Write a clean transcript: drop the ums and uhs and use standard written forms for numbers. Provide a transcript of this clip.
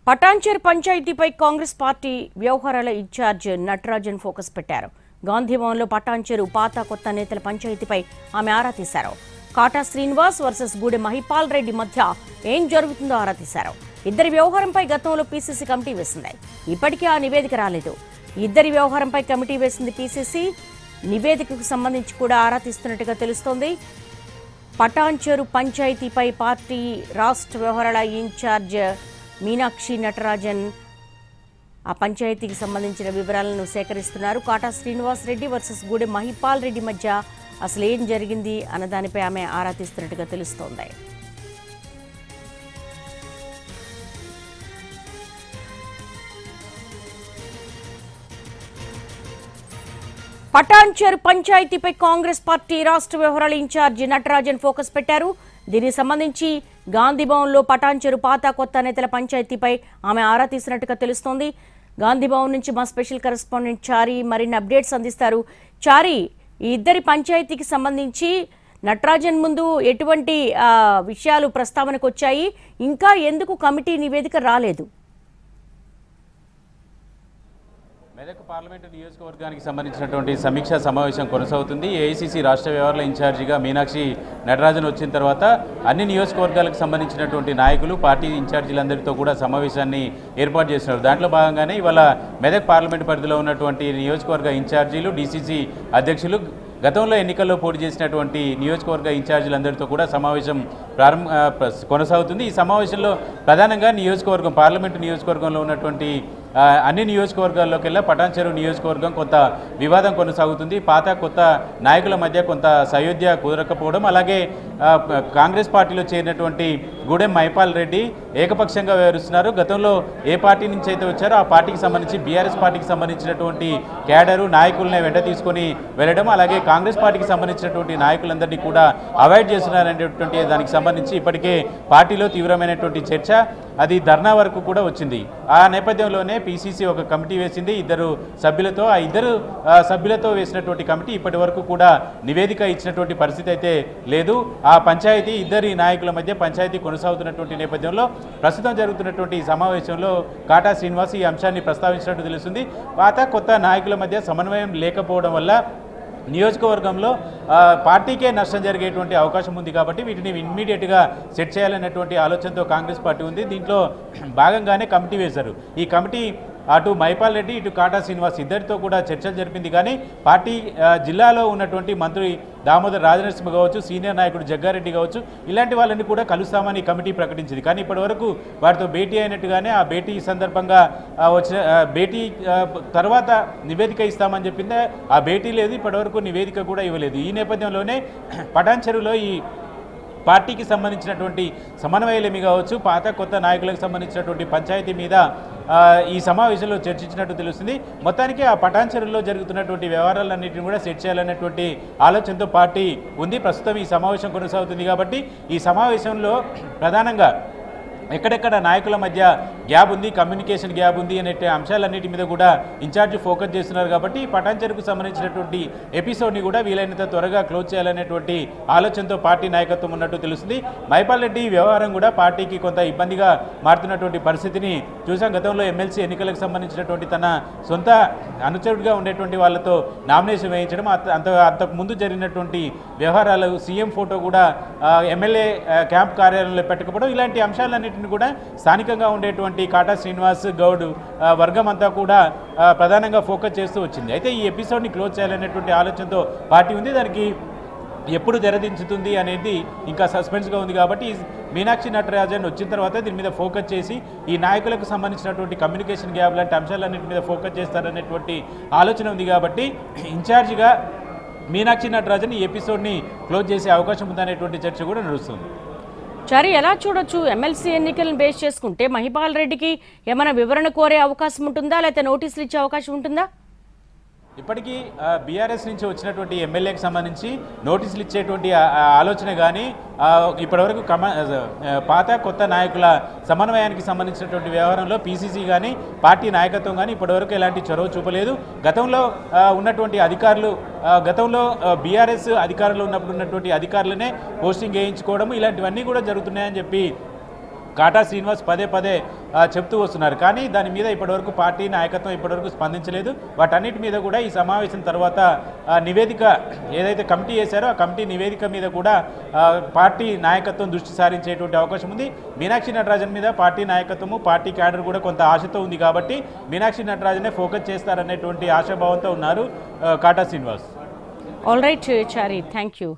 Patancheru పంచాయతీపై Congress party వ్యవహారాల incharge Natarajan focus పెట్టారు. గాంధీభవన్లో పటాన్చెరు పాత కొత్త నేతల పంచాయతీపై ఆమె ఆరా తీశారు. కాటా శ్రీనివాస్ వర్సెస్ గూడెం మహిపాల్ రెడ్డి మధ్య ఏం జరుగుతుందో ఆరా తీశారు. ఇద్దరి వ్యవహారంపై గతంలో పీసీసీ కమిటీ వేసింది. ఇప్పటికీ ఆ నివేదిక రాలేదు. ఇద్దరి వ్యవహారంపై కమిటీ వేసింది పీసీసీ. నివేదికకు సంబంధించి కూడా ఆరా తీస్తున్నట్టుగా తెలుస్తోంది. పటాన్చెరు పంచాయతీపై పార్టీ రాష్ట్ర వ్యవహారాల ఇన్ఛార్జ్ మీనాక్షి నటరాజన్ ఆ పంచాయతీకి సంబంధించిన వివరాలను సేకరిస్తున్నారు. కాటా శ్రీనివాస్ రెడ్డి వర్సెస్ గూడెం మహిపాల్ రెడ్డి మధ్య అసలు ఏం జరిగింది అన్న దానిపై ఆమె ఆరా తీస్తున్నట్టుగా తెలుస్తోంది. పటాన్చెరు పంచాయతీపై కాంగ్రెస్ పార్టీ రాష్ట్ర వ్యవహారాల ఇన్ఛార్జి నటరాజన్ ఫోకస్ పెట్టారు. దీనికి సంబంధించి గాంధీభవన్లో పటాన్చెరు పాత కొత్త నేతల పంచాయతీపై ఆమె ఆరా తీసినట్టుగా తెలుస్తోంది. గాంధీభవన్ నుంచి మా స్పెషల్ కరెస్పాండెంట్ చారి మరిన్ని అప్డేట్స్ అందిస్తారు. చారి, ఈ ఇద్దరి పంచాయతీకి సంబంధించి నటరాజన్ ముందు ఎటువంటి విషయాలు ప్రస్తావనకు వచ్చాయి? ఇంకా ఎందుకు కమిటీ నివేదిక రాలేదు? మెదక్ పార్లమెంటు నియోజకవర్గానికి సంబంధించినటువంటి సమీక్షా సమావేశం కొనసాగుతుంది. ఏఐసీసీ రాష్ట్ర వ్యవహారాల ఇన్ఛార్జిగా మీనాక్షి నటరాజన్ వచ్చిన తర్వాత అన్ని నియోజకవర్గాలకు సంబంధించినటువంటి నాయకులు, పార్టీ ఇన్ఛార్జీలందరితో కూడా సమావేశాన్ని ఏర్పాటు చేస్తున్నారు. దాంట్లో భాగంగానే ఇవాళ మెదక్ పార్లమెంటు పరిధిలో ఉన్నటువంటి నియోజకవర్గ ఇన్ఛార్జీలు, డీసీసీ అధ్యక్షులు, గతంలో ఎన్నికల్లో పోటీ చేసినటువంటి నియోజకవర్గ ఇన్ఛార్జీలందరితో కూడా సమావేశం కొనసాగుతుంది. ఈ సమావేశంలో ప్రధానంగా పార్లమెంటు నియోజకవర్గంలో ఉన్నటువంటి అన్ని నియోజకవర్గాల్లోకెల్లా పటాన్చెరు నియోజకవర్గం కొంత వివాదం కొనసాగుతుంది. పాత కొత్త నాయకుల మధ్య కొంత సయోధ్య కుదరకపోవడం, అలాగే కాంగ్రెస్ పార్టీలో చేరినటువంటి గూడెం మహిపాల్ రెడ్డి ఏకపక్షంగా వ్యవహరిస్తున్నారు. గతంలో ఏ పార్టీ నుంచి అయితే వచ్చారో ఆ పార్టీకి సంబంధించి బీఆర్ఎస్ పార్టీకి సంబంధించినటువంటి క్యాడరు నాయకులనే వెంట తీసుకొని వెళ్ళడం, అలాగే కాంగ్రెస్ పార్టీకి సంబంధించినటువంటి నాయకులందరినీ కూడా అవాయిడ్ చేస్తున్నారనేటువంటి దానికి సంబంధించి ఇప్పటికే పార్టీలో తీవ్రమైనటువంటి చర్చ, అది ధర్నా వరకు కూడా వచ్చింది. ఆ నేపథ్యంలోనే పీసీసీ ఒక కమిటీ వేసింది ఇద్దరు సభ్యులతో. ఆ ఇద్దరు సభ్యులతో వేసినటువంటి కమిటీ ఇప్పటి వరకు కూడా నివేదిక ఇచ్చినటువంటి పరిస్థితి అయితే లేదు. ఆ పంచాయతీ ఇద్దరి నాయకుల మధ్య పంచాయతీ కొనసాగుతున్నటువంటి నేపథ్యంలో ప్రస్తుతం జరుగుతున్నటువంటి ఈ సమావేశంలో కాటా శ్రీనివాస్ ఈ అంశాన్ని ప్రస్తావించినట్టు తెలుస్తుంది. పాత కొత్త నాయకుల మధ్య సమన్వయం లేకపోవడం వల్ల నియోజకవర్గంలో పార్టీకే నష్టం జరిగేటువంటి అవకాశం ఉంది. కాబట్టి వీటిని ఇమ్మీడియట్గా సెట్ చేయాలనేటువంటి ఆలోచనతో కాంగ్రెస్ పార్టీ ఉంది. దీంట్లో భాగంగానే కమిటీ వేశారు. ఈ కమిటీ అటు మహిపాల్ రెడ్డి, ఇటు కాటా శ్రీనివాస్ ఇద్దరితో కూడా చర్చలు జరిపింది. కానీ పార్టీ జిల్లాలో ఉన్నటువంటి మంత్రి దామోదర్ రాజనరసింహ కావచ్చు, సీనియర్ నాయకుడు జగ్గారెడ్డి కావచ్చు, ఇలాంటి వాళ్ళని కూడా కలుస్తామని కమిటీ ప్రకటించింది. కానీ ఇప్పటివరకు వారితో భేటీ అయినట్టుగానే ఆ భేటీ సందర్భంగా వచ్చిన భేటీ తర్వాత నివేదిక ఇస్తామని చెప్పిందే ఆ భేటీ లేదు. ఇప్పటివరకు నివేదిక కూడా ఇవ్వలేదు. ఈ నేపథ్యంలోనే పటాన్చెరులో ఈ పార్టీకి సంబంధించినటువంటి సమన్వయలేమి కావచ్చు, పాత కొత్త నాయకులకు సంబంధించినటువంటి పంచాయతీ మీద ఈ సమావేశంలో చర్చించినట్టు తెలుస్తుంది. మొత్తానికి ఆ పటాన్చెరులో జరుగుతున్నటువంటి వ్యవహారాలన్నింటినీ కూడా సెట్ చేయాలనేటువంటి ఆలోచనతో పార్టీ ఉంది. ప్రస్తుతం ఈ సమావేశం కొనసాగుతుంది. కాబట్టి ఈ సమావేశంలో ప్రధానంగా ఎక్కడెక్కడ నాయకుల మధ్య గ్యాప్ ఉంది, కమ్యూనికేషన్ గ్యాప్ ఉంది అనే అంశాలన్నిటి మీద కూడా ఇన్ఛార్జ్ ఫోకస్ చేస్తున్నారు. కాబట్టి పటాన్చెరుకు సంబంధించినటువంటి ఎపిసోడ్ని కూడా వీలైనంత త్వరగా క్లోజ్ చేయాలనేటువంటి ఆలోచనతో పార్టీ నాయకత్వం ఉన్నట్టు తెలుస్తుంది. మహిపాల్ రెడ్డి వ్యవహారం కూడా పార్టీకి కొంత ఇబ్బందిగా మారుతున్నటువంటి పరిస్థితిని చూసాం. గతంలో ఎమ్మెల్సీ ఎన్నికలకు సంబంధించినటువంటి తన సొంత అనుచరుడిగా ఉండేటువంటి వాళ్ళతో నామినేషన్ వేయించడం, అంతకు ముందు జరిగినటువంటి వ్యవహారాలు, సీఎం ఫోటో కూడా ఎమ్మెల్యే క్యాంప్ కార్యాలయంలో పెట్టకపోవడం, ఇలాంటి అంశాలన్నింటినీ కూడా స్థానికంగా ఉండేటువంటి కాటా శ్రీనివాస్ గౌడ్ వర్గం అంతా కూడా ప్రధానంగా ఫోకస్ చేస్తూ వచ్చింది. అయితే ఈ ఎపిసోడ్ని క్లోజ్ చేయాలనేటువంటి ఆలోచనతో పార్టీ ఉంది. దానికి ఎప్పుడు తెరదించుతుంది అనేది ఇంకా సస్పెన్స్గా ఉంది. కాబట్టి మీనాక్షి నటరాజన్ వచ్చిన తర్వాత దీని మీద ఫోకస్ చేసి ఈ నాయకులకు సంబంధించినటువంటి కమ్యూనికేషన్ గ్యాప్ లాంటి అంశాలన్నింటి మీద ఫోకస్ చేస్తారనేటువంటి ఆలోచన ఉంది. కాబట్టి ఇన్ఛార్జిగా మీనాక్షి నటరాజన్ ఈ ఎపిసోడ్ని క్లోజ్ చేసే అవకాశం ఉందనేటువంటి చర్చ కూడా నడుస్తుంది. చారి, ఎలా చూడొచ్చు? ఎమ్మెల్సీ ఎన్నికలను బేస్ చేసుకుంటే మహిపాల్ రెడ్డికి ఏమైనా వివరణ కోరే అవకాశం ఉంటుందా, లేకపోతే నోటీసులు ఇచ్చే అవకాశం ఉంటుందా? ఇప్పటికీ బీఆర్ఎస్ నుంచి వచ్చినటువంటి ఎమ్మెల్యేకి సంబంధించి నోటీసులు ఇచ్చేటువంటి ఆలోచన కానీ ఇప్పటివరకు పాత కొత్త నాయకుల సమన్వయానికి సంబంధించినటువంటి వ్యవహారంలో పీసీసీ కానీ పార్టీ నాయకత్వం కానీ ఇప్పటివరకు ఎలాంటి చొరవ చూపలేదు. గతంలో ఉన్నటువంటి అధికారులు, గతంలో బీఆర్ఎస్ అధికారంలో ఉన్నటువంటి అధికారులనే పోస్టింగ్ వేయించుకోవడం, ఇలాంటివన్నీ కూడా జరుగుతున్నాయని చెప్పి కాటా శ్రీనివాస్ పదే పదే చెప్తూ వస్తున్నారు. కానీ దాని మీద ఇప్పటివరకు పార్టీ నాయకత్వం ఇప్పటివరకు స్పందించలేదు. వాటన్నిటి మీద కూడా ఈ సమావేశం తర్వాత నివేదిక ఏదైతే కమిటీ చేశారో ఆ కమిటీ నివేదిక మీద కూడా పార్టీ నాయకత్వం దృష్టి సారించేటువంటి అవకాశం ఉంది. మీనాక్షి నటరాజన్ మీద పార్టీ నాయకత్వము పార్టీ క్యాడర్ కూడా కొంత ఆశతో ఉంది కాబట్టి మీనాక్షి నటరాజనే ఫోకస్ చేస్తారనేటువంటి ఆశాభావంతో ఉన్నారు Kata Srinivas. All right Chari, thank you.